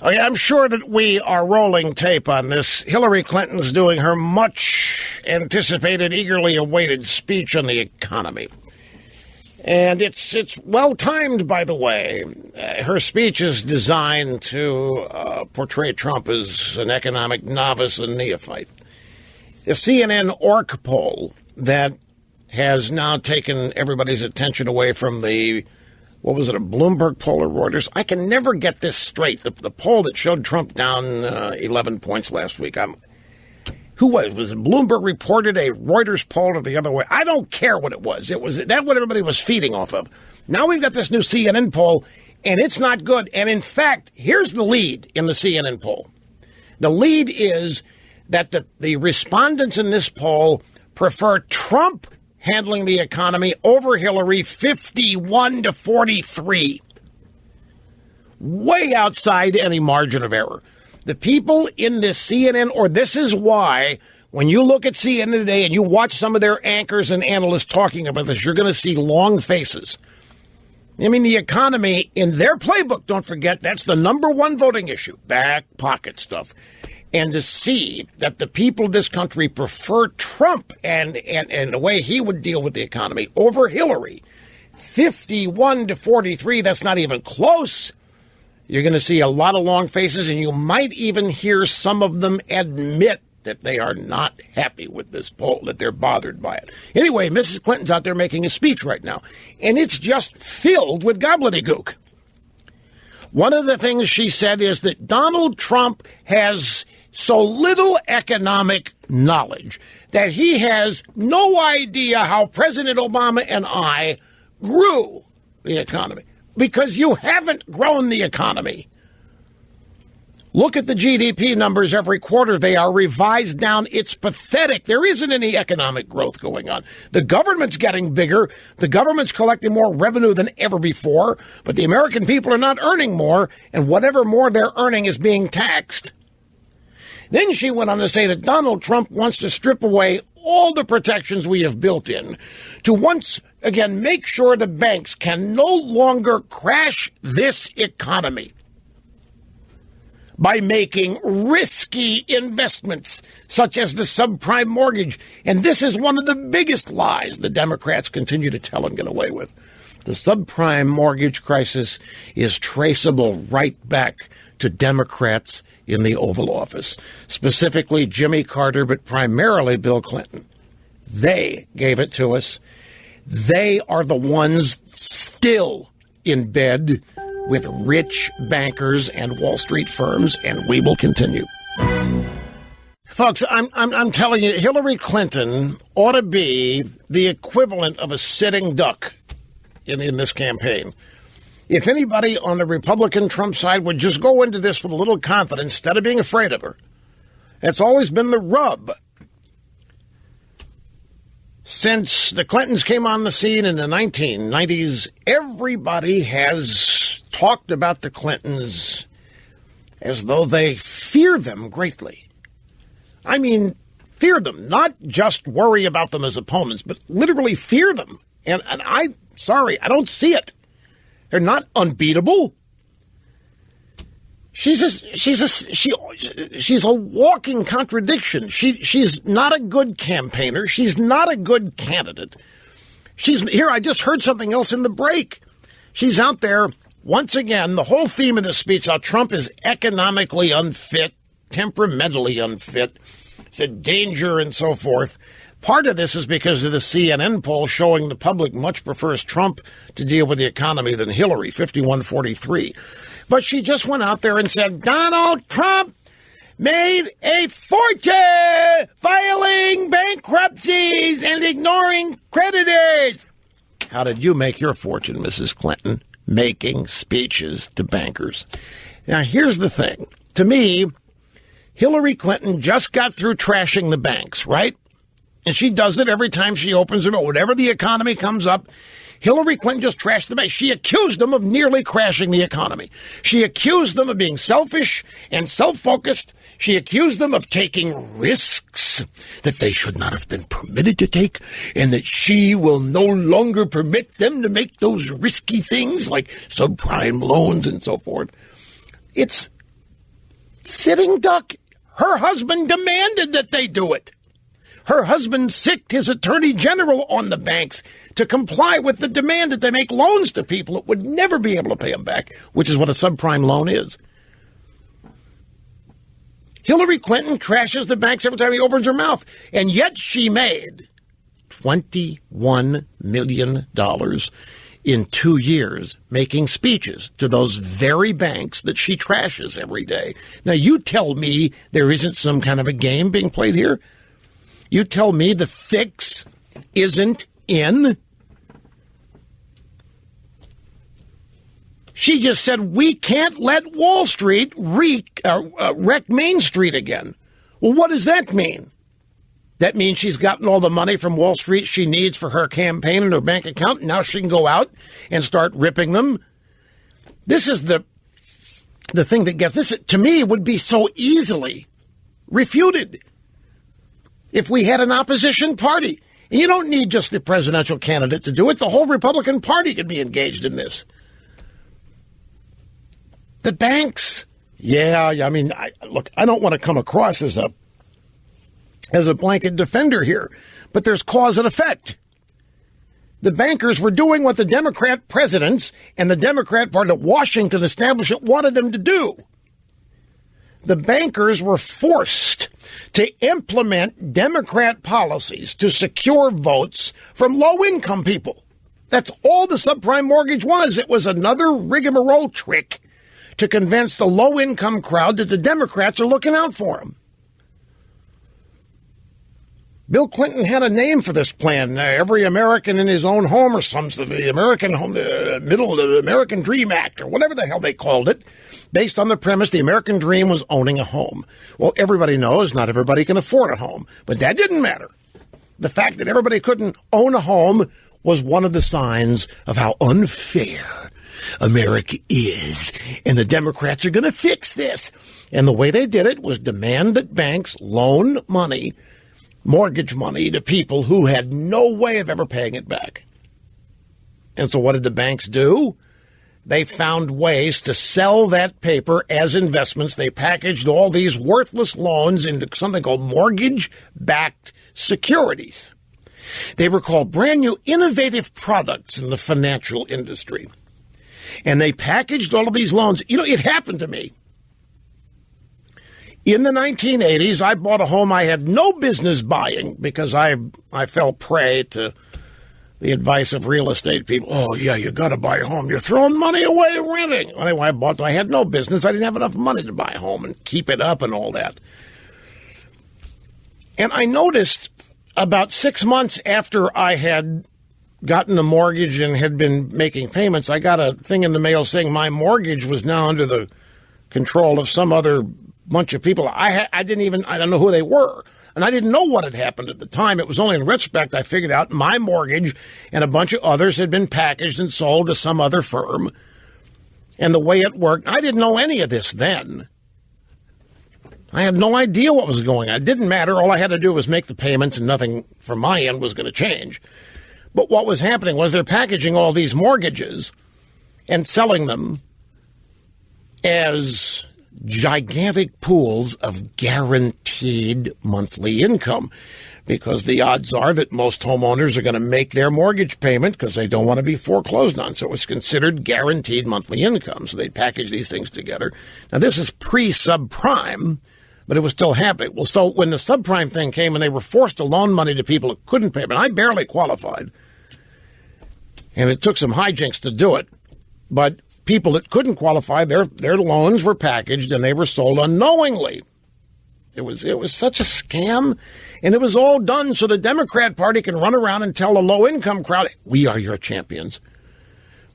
Okay, I'm sure that we are rolling tape on this. Hillary Clinton's doing her much anticipated, eagerly awaited speech on the economy. And it's well timed, by the way. Her speech is designed to portray Trump as an economic novice and neophyte. The CNN ORC poll that has now taken everybody's attention away from the, what was it, a Bloomberg poll or Reuters? I can never get this straight. The poll that showed Trump down 11 points last week. Who was it? Bloomberg reported a Reuters poll or the other way? I don't care what it was. It was that what everybody was feeding off of. Now we've got this new CNN poll, and it's not good. And in fact, here's the lead in the CNN poll. The lead is that the respondents in this poll prefer Trump handling the economy over Hillary 51-43. Way outside any margin of error. The people in this CNN, or this is why, when you look at CNN today and you watch some of their anchors and analysts talking about this, you're going to see long faces. I mean, the economy, in their playbook, don't forget, that's the number one voting issue, back pocket stuff. And to see that the people of this country prefer Trump and the way he would deal with the economy over Hillary, 51-43, that's not even close. You're going to see a lot of long faces, and you might even hear some of them admit that they are not happy with this poll, that they're bothered by it. Anyway, Mrs. Clinton's out there making a speech right now, and it's just filled with gobbledygook. One of the things she said is that Donald Trump has so little economic knowledge that he has no idea how President Obama and I grew the economy. Because you haven't grown the economy. Look at the GDP numbers every quarter. They are revised down. It's pathetic. There isn't any economic growth going on. The government's getting bigger. The government's collecting more revenue than ever before. But the American people are not earning more. And whatever more they're earning is being taxed. Then she went on to say that Donald Trump wants to strip away all the protections we have built in to once again make sure the banks can no longer crash this economy by making risky investments such as the subprime mortgage. And this is one of the biggest lies the Democrats continue to tell and get away with. The subprime mortgage crisis is traceable right back to Democrats in the Oval Office, specifically Jimmy Carter, but primarily Bill Clinton. They gave it to us. They are the ones still in bed with rich bankers and Wall Street firms, and we will continue. Folks, I'm telling you, Hillary Clinton ought to be the equivalent of a sitting duck in this campaign. If anybody on the Republican Trump side would just go into this with a little confidence instead of being afraid of her. That's always been the rub. Since the Clintons came on the scene in the 1990s, everybody has talked about the Clintons as though they fear them greatly. I mean, fear them, not just worry about them as opponents, but literally fear them. And I don't see it. They're not unbeatable. She's a walking contradiction. She's not a good campaigner. She's not a good candidate. Here. I just heard something else in the break. She's out there once again. The whole theme of this speech: how Trump is economically unfit, temperamentally unfit, said danger, and so forth. Part of this is because of the CNN poll showing the public much prefers Trump to deal with the economy than Hillary, 51-43. But she just went out there and said, Donald Trump made a fortune filing bankruptcies and ignoring creditors. How did you make your fortune, Mrs. Clinton? Making speeches to bankers. Now, here's the thing. To me, Hillary Clinton just got through trashing the banks, right? And she does it every time she opens them. Whatever the economy comes up, Hillary Clinton just trashed the banks. She accused them of nearly crashing the economy. She accused them of being selfish and self-focused. She accused them of taking risks that they should not have been permitted to take, and that she will no longer permit them to make those risky things like subprime loans and so forth. It's Sitting duck. Her husband demanded that they do it. Her husband sicked his attorney general on the banks to comply with the demand that they make loans to people that would never be able to pay them back, which is what a subprime loan is. Hillary Clinton trashes the banks every time he opens her mouth, and yet she made $21 million in 2 years making speeches to those very banks that she trashes every day. Now, you tell me there isn't some kind of a game being played here? You tell me the fix isn't in? She just said, we can't let Wall Street wreck Main Street again. Well, what does that mean? That means she's gotten all the money from Wall Street she needs for her campaign and her bank account. Now she can go out and start ripping them. This is the thing that gets this, to me, would be so easily refuted if we had an opposition party. And you don't need just the presidential candidate to do it. The whole Republican Party could be engaged in this. The banks. Yeah, I mean, look, I don't want to come across as a blanket defender here, but there's cause and effect. The bankers were doing what the Democrat presidents and the Democrat Party, the Washington establishment, wanted them to do. The bankers were forced to implement Democrat policies to secure votes from low-income people. That's all the subprime mortgage was. It was another rigmarole trick to convince the low-income crowd that the Democrats are looking out for them. Bill Clinton had a name for this plan, every American in his own home, or the American home, the American Dream Act, or whatever the hell they called it, based on the premise the American dream was owning a home. Well, everybody knows not everybody can afford a home, but that didn't matter. The fact that everybody couldn't own a home was one of the signs of how unfair America is, and the Democrats are going to fix this. And the way they did it was demand that banks loan money, mortgage money, to people who had no way of ever paying it back. And so what did the banks do? They found ways to sell that paper as investments. They packaged all these worthless loans into something called mortgage-backed securities. They were called brand new innovative products in the financial industry. And they packaged all of these loans. You know, it happened to me. In the 1980s, I bought a home I had no business buying because I fell prey to the advice of real estate people. Oh, yeah, you got to buy a home. You're throwing money away renting. Anyway, I had no business. I didn't have enough money to buy a home and keep it up and all that. And I noticed about 6 months after I had gotten the mortgage and had been making payments, I got a thing in the mail saying my mortgage was now under the control of some other bunch of people. I don't know who they were. And I didn't know what had happened at the time. It was only in retrospect I figured out my mortgage and a bunch of others had been packaged and sold to some other firm. And the way it worked, I didn't know any of this then. I had no idea what was going on. It didn't matter. All I had to do was make the payments and nothing from my end was going to change. But what was happening was they're packaging all these mortgages and selling them as gigantic pools of guaranteed monthly income, because the odds are that most homeowners are going to make their mortgage payment because they don't want to be foreclosed on. So it's considered guaranteed monthly income. So they package these things together. Now, this is pre-subprime, but it was still happening. Well, so when the subprime thing came and they were forced to loan money to people who couldn't pay, but I barely qualified, and it took some hijinks to do it, but people that couldn't qualify, their loans were packaged and they were sold unknowingly. It was such a scam, and it was all done so the Democrat Party can run around and tell the low-income crowd, we are your champions.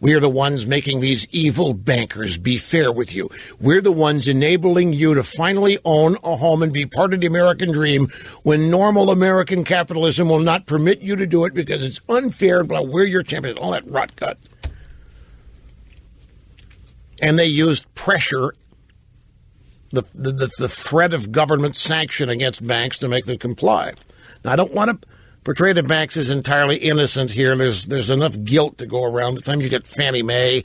We are the ones making these evil bankers be fair with you. We're the ones enabling you to finally own a home and be part of the American dream when normal American capitalism will not permit you to do it because it's unfair, but we're your champions. All that rot gut. And they used pressure, the threat of government sanction against banks to make them comply. Now, I don't want to portray the banks as entirely innocent here. There's enough guilt to go around. By the time you get Fannie Mae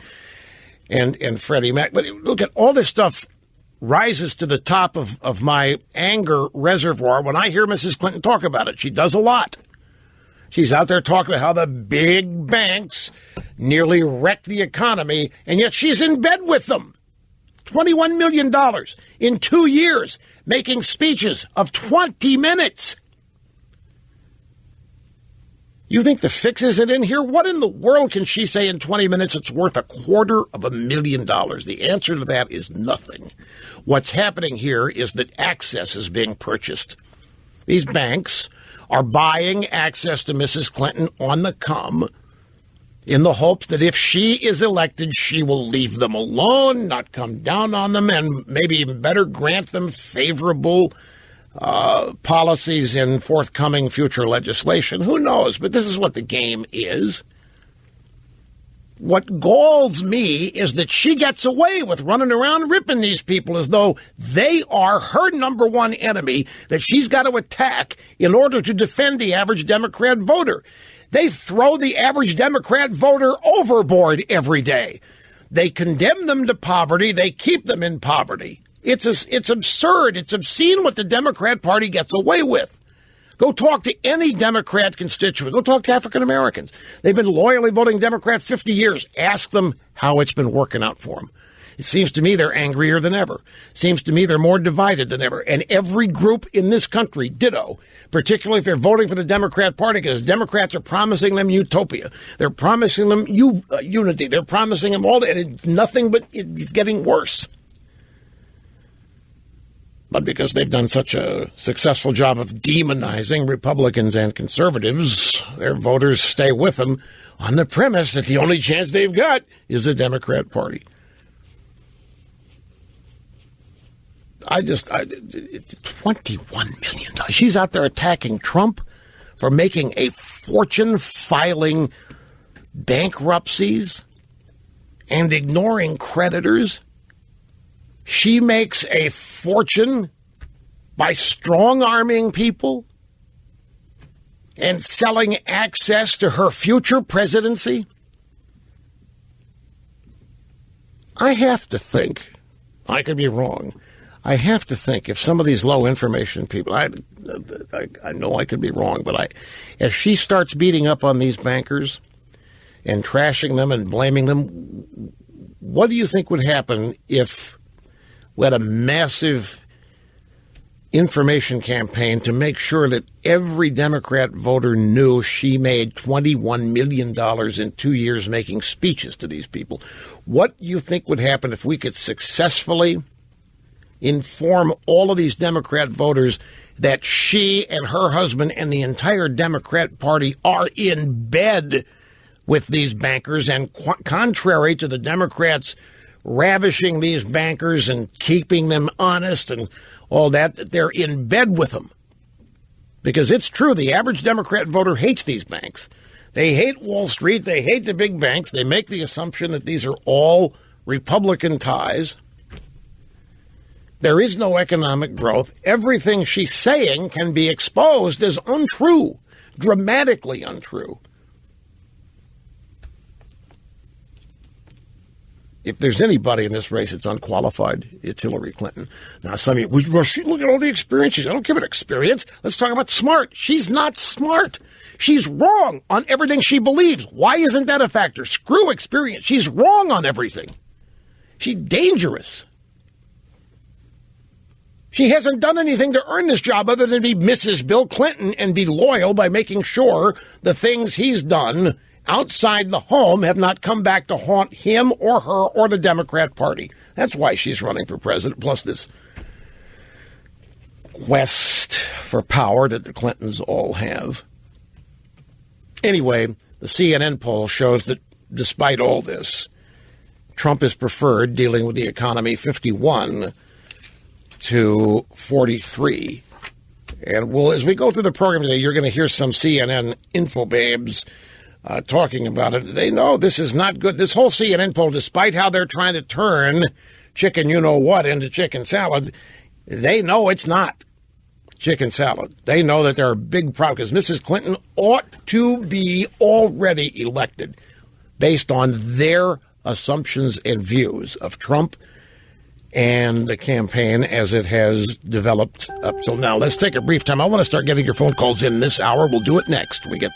and Freddie Mac. But look at all this stuff rises to the top of my anger reservoir when I hear Mrs. Clinton talk about it. She does a lot. She's out there talking about how the big banks nearly wrecked the economy, and yet she's in bed with them. $21 million in 2 years, making speeches of 20 minutes. You think the fix isn't in here? What in the world can she say in 20 minutes it's worth $250,000? The answer to that is nothing. What's happening here is that access is being purchased. These banks are buying access to Mrs. Clinton on the come in the hopes that if she is elected, she will leave them alone, not come down on them, and maybe even better, grant them favorable policies in forthcoming future legislation. Who knows? But this is what the game is. What galls me is that she gets away with running around ripping these people as though they are her number one enemy that she's got to attack in order to defend the average Democrat voter. They throw the average Democrat voter overboard every day. They condemn them to poverty. They keep them in poverty. It's absurd. It's obscene what the Democrat Party gets away with. Go talk to any Democrat constituent. Go talk to African Americans. They've been loyally voting Democrat 50 years. Ask them how it's been working out for them. It seems to me they're angrier than ever. Seems to me they're more divided than ever. And every group in this country, ditto, particularly if they're voting for the Democrat Party, because Democrats are promising them utopia. They're promising them unity. They're promising them all that. And nothing but it's getting worse. But because they've done such a successful job of demonizing Republicans and conservatives, their voters stay with them on the premise that the only chance they've got is the Democrat Party. $21 million. She's out there attacking Trump for making a fortune filing bankruptcies and ignoring creditors. She makes a fortune by strong-arming people and selling access to her future presidency. I have to think, I could be wrong, I have to think if some of these low-information people, I know I could be wrong, but as she starts beating up on these bankers and trashing them and blaming them, what do you think would happen if we had a massive information campaign to make sure that every Democrat voter knew she made $21 million in 2 years making speeches to these people? What do you think would happen if we could successfully inform all of these Democrat voters that she and her husband and the entire Democrat Party are in bed with these bankers, and contrary to the Democrats ravishing these bankers and keeping them honest and all that, they're in bed with them? Because it's true, the average Democrat voter hates these banks. They hate Wall Street. They hate the big banks. They make the assumption that these are all Republican ties. There is no economic growth. Everything she's saying can be exposed as untrue, dramatically untrue. If there's anybody in this race that's unqualified, it's Hillary Clinton. Now, some of you, well, look at all the experiences. I don't give it experience. Let's talk about smart. She's not smart. She's wrong on everything she believes. Why isn't that a factor? Screw experience. She's wrong on everything. She's dangerous. She hasn't done anything to earn this job other than be Mrs. Bill Clinton and be loyal by making sure the things he's done outside the home have not come back to haunt him or her or the Democrat Party. That's why she's running for president, plus this quest for power that the Clintons all have. Anyway, the CNN poll shows that despite all this, Trump is preferred dealing with the economy 51 to 43. And well, as we go through the program today, you're going to hear some CNN infobabes talking about it. They know this is not good. This whole CNN poll, despite how they're trying to turn chicken you-know-what into chicken salad, they know it's not chicken salad. They know that there are big problems because Mrs. Clinton ought to be already elected based on their assumptions and views of Trump and the campaign as it has developed up till now. Let's take a brief time. I want to start getting your phone calls in this hour. We'll do it next. We get